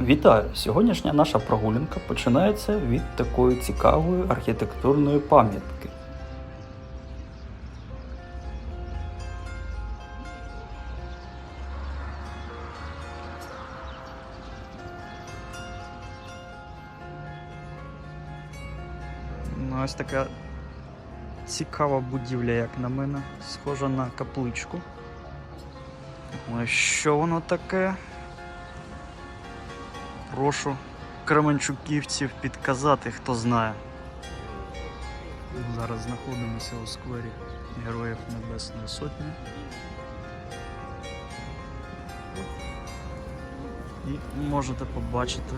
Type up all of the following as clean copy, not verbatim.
Вітаю! Сьогоднішня наша прогулянка починається від такої цікавої архітектурної пам'ятки. Ось така цікава будівля, як на мене, схожа на капличку. Ось що воно таке? Прошу кременчуківців підказати, хто знає. Зараз знаходимося у сквері Героїв Небесної Сотні. І можете побачити,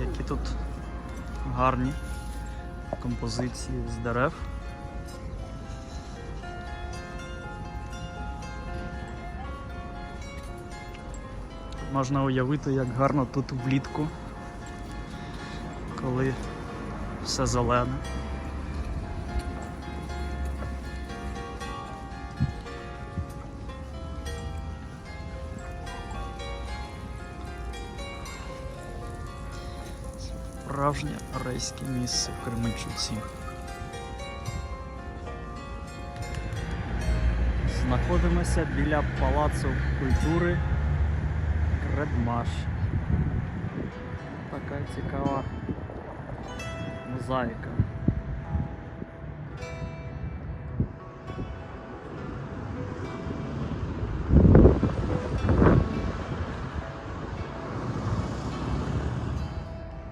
які тут гарні композиції з дерев. Можна уявити, як гарно тут влітку, коли все зелене. Справжнє райське місце в Кременчуці. Знаходимося біля Палацу культури Кредмаш. Така цікава мозаїка.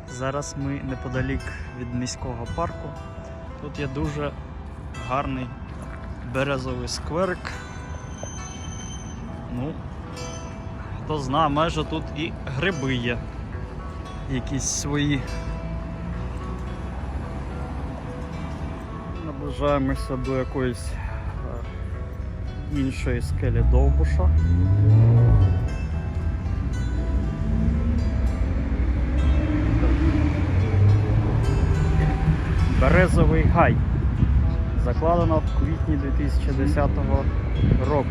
Зараз ми неподалік від міського парку. Тут є дуже гарний березовий скверик. Ну, хто знає, майже тут і гриби є. Якісь свої. Наближаємося до якоїсь іншої скелі Довбуша. Березовий гай. Закладено в квітні 2010 року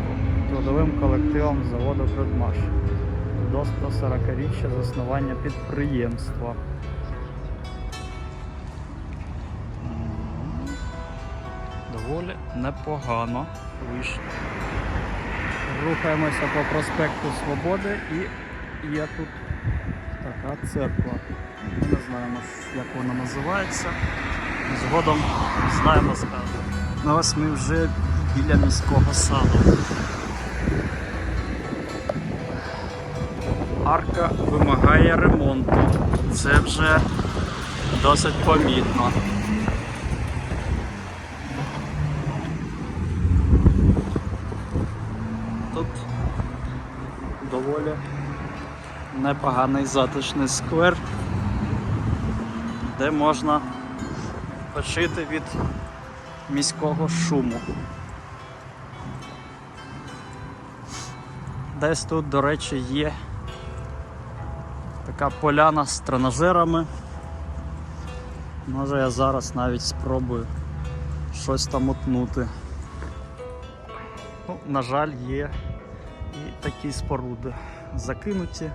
трудовим колективом заводу «Кредмаш» до 140-річчя заснування підприємства. Доволі непогано вийшло. Рухаємося по проспекту Свободи і є тут така церква. Ми не знаємо, як вона називається. Згодом знаємо скажу. Ну ось ми вже біля міського саду. Арка вимагає ремонту. Це вже досить помітно. Тут доволі непоганий затишний сквер, де можна почити від міського шуму. Десь тут, до речі, є така поляна з тренажерами. Може я зараз навіть спробую щось там утнути. Ну, на жаль, є і такі споруди закинуті.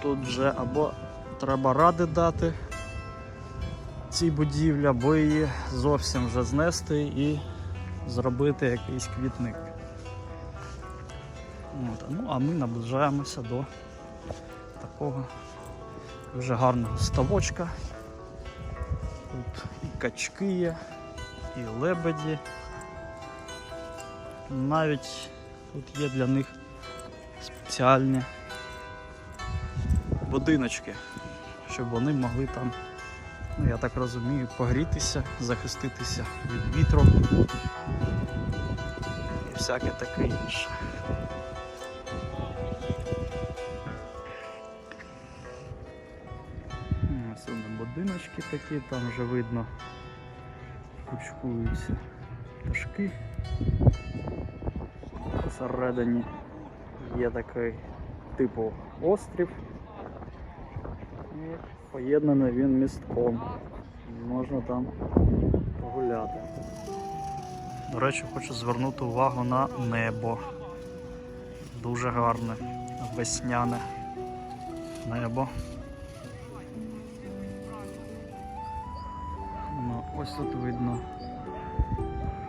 Тут вже або треба ради дати цій будівлі, або її зовсім вже знести і зробити якийсь квітник. От. Ну, а ми наближаємося до такого дуже гарного ставочка. Тут і качки є, і лебеді. Навіть тут є для них спеціальні будиночки, щоб вони могли там, ну, я так розумію, погрітися, захиститися від вітру і всяке таке інше. Ось вони будиночки такі, там вже видно, кучкуються пташки. Всередині є такий типу острів. І поєднаний він містком. Можна там погуляти. До речі, хочу звернути увагу на небо. Дуже гарне. весняне небо. Ну, ось тут видно,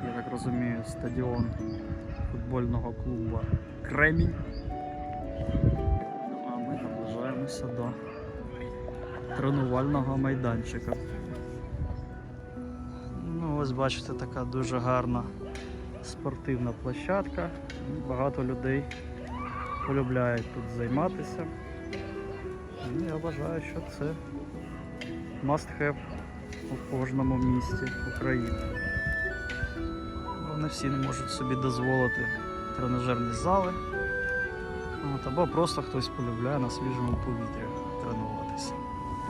я так розумію, стадіон футбольного клубу Кремінь. Ну, а ми наближаємося до тренувального майданчика. Ну, ось бачите, така дуже гарна спортивна площадка. Багато людей полюбляють тут займатися. Ну, я вважаю, що це must have у кожному місті України. Не всі не можуть собі дозволити тренажерні зали. Або просто хтось полюбляє на свіжому повітрі тренуватися.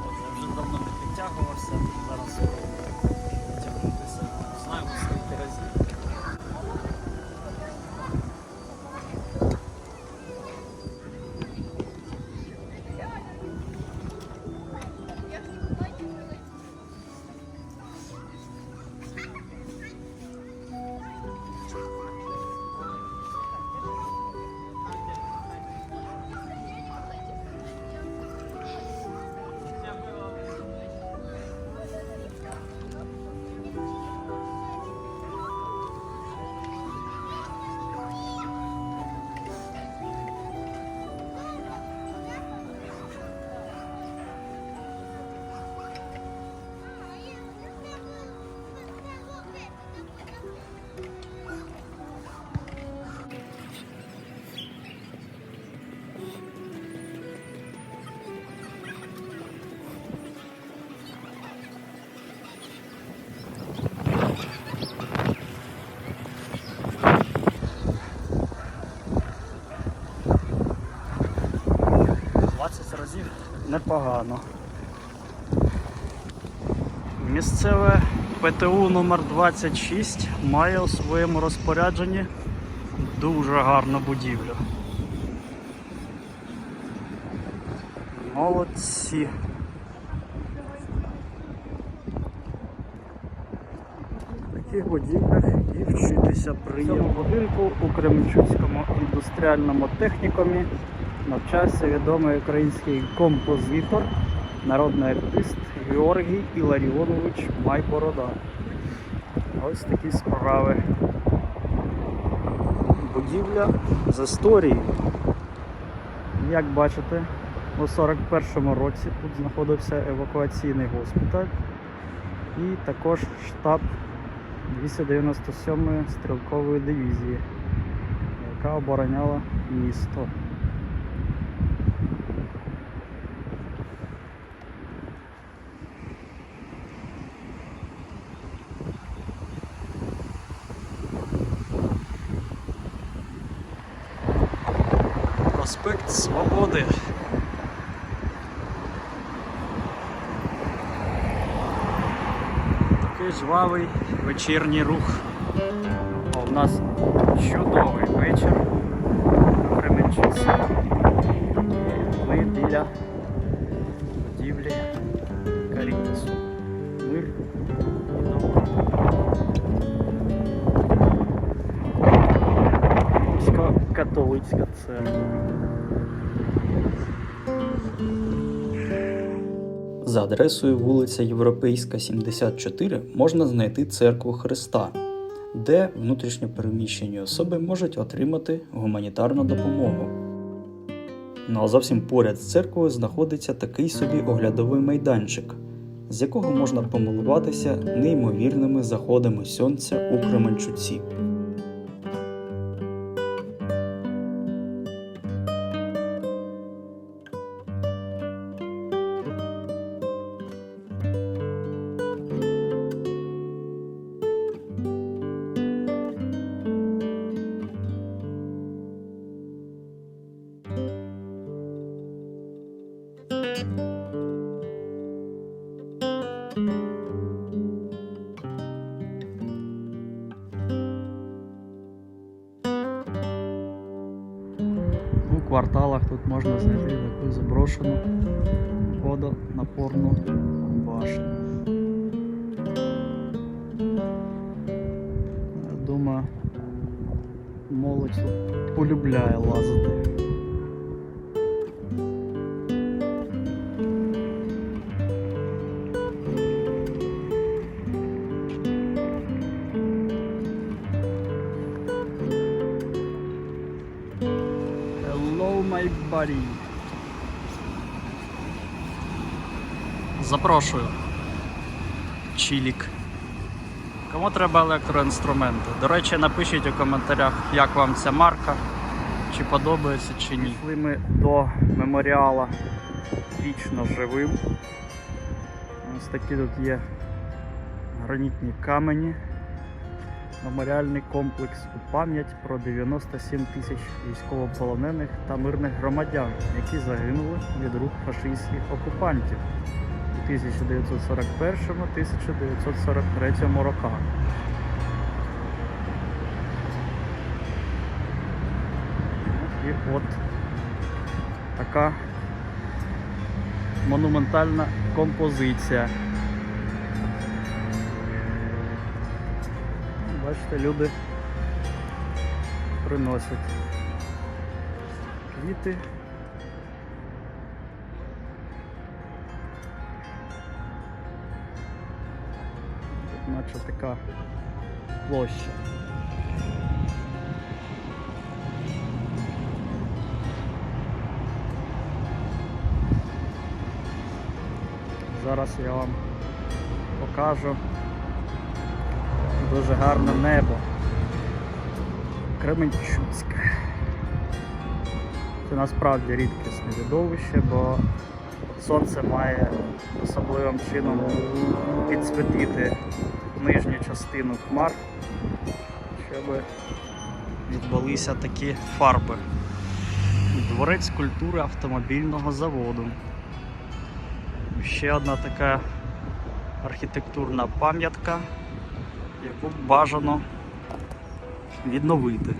Я вже давно не підтягувався, зараз підтягнутися, не знаю, скільки разів. Непогано. Місцеве ПТУ номер 26 має у своєму розпорядженні дуже гарну будівлю. Молодці. В таких будівлях і вчитися приємно. В цьому будинку у Кременчуцькому індустріальному технікумі навчався відомий український композитор, народний артист Георгій Іларіонович Майборода. Ось такі справи. Будівля з історією. Як бачите, у 41-му році тут знаходився евакуаційний госпіталь і також штаб 297-ї стрілкової дивізії, яка обороняла місто. Проспект Свободи. Такий жвавий вечірній рух. У нас чудовий вечір у Кременчуці. Ми біля будівлі Карітасу. Мир і добро. Католицька церква. За адресою вулиця Європейська, 74 можна знайти церкву Христа, де внутрішньо переміщені особи можуть отримати гуманітарну допомогу. Ну а зовсім поряд з церквою знаходиться такий собі оглядовий майданчик, з якого можна помилуватися неймовірними заходами сонця у Кременчуці. У кварталах тут можна знайти таку заброшену водонапорну башню. Я думаю, молодь тут полюбляє лазити Hello, my buddy. Запрошую. Чілік. Кому треба електроінструменти? До речі, напишіть у коментарях, як вам ця марка, чи подобається, чи ні. Пішли ми до меморіала Вічно живим. Ось такі тут є гранітні камені. Меморіальний комплекс у пам'ять про 97 тисяч військовополонених та мирних громадян, які загинули від рук фашистських окупантів у 1941-1943 роках. І от така монументальна композиція. Бачите, люди приносять квіти. Тут наче така площа. Зараз я вам покажу дуже гарне небо. Кременчуцьке. Це насправді рідкісне видовище, бо сонце має особливим чином підсвітити нижню частину хмар, щоб відбулися такі фарби. Дворець культури автомобільного заводу. Ще одна така архітектурна пам'ятка, яку бажано відновити.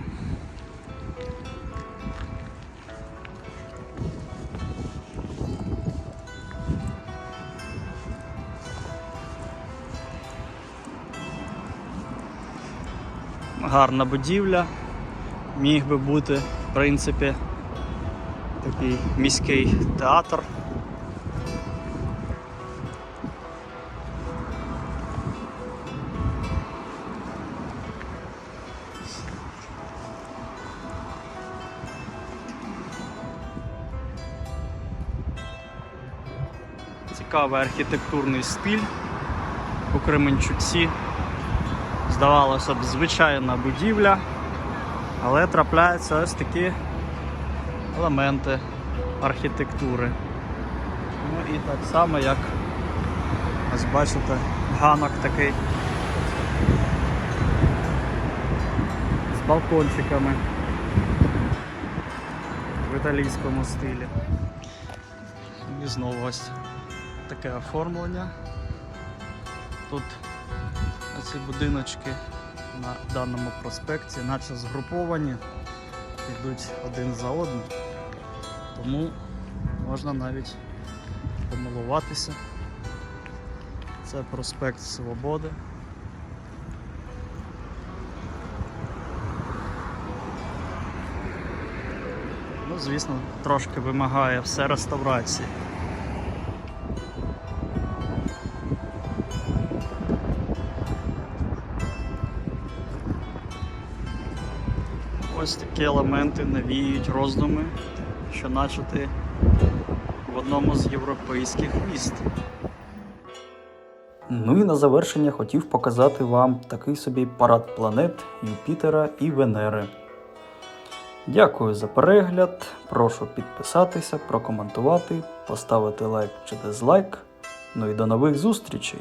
Гарна будівля, міг би бути, в принципі, такий міський театр. Цікавий архітектурний стиль у Кременчуці. Здавалося б, звичайна будівля, але трапляються ось такі елементи архітектури. Ну і так само, як ось бачите, ганок такий з балкончиками в італійському стилі. І знову ось таке оформлення. Тут ці будиночки на даному проспекті наче згруповані, йдуть один за одним, тому можна навіть помилуватися. Це проспект Свободи. Ну, звісно, трошки вимагає все реставрації. Ось такі елементи навіюють роздуми, що начати в одному з європейських міст. Ну і на завершення хотів показати вам такий собі парад планет Юпітера і Венери. Дякую за перегляд, прошу підписатися, прокоментувати, поставити лайк чи дизлайк. Ну і до нових зустрічей!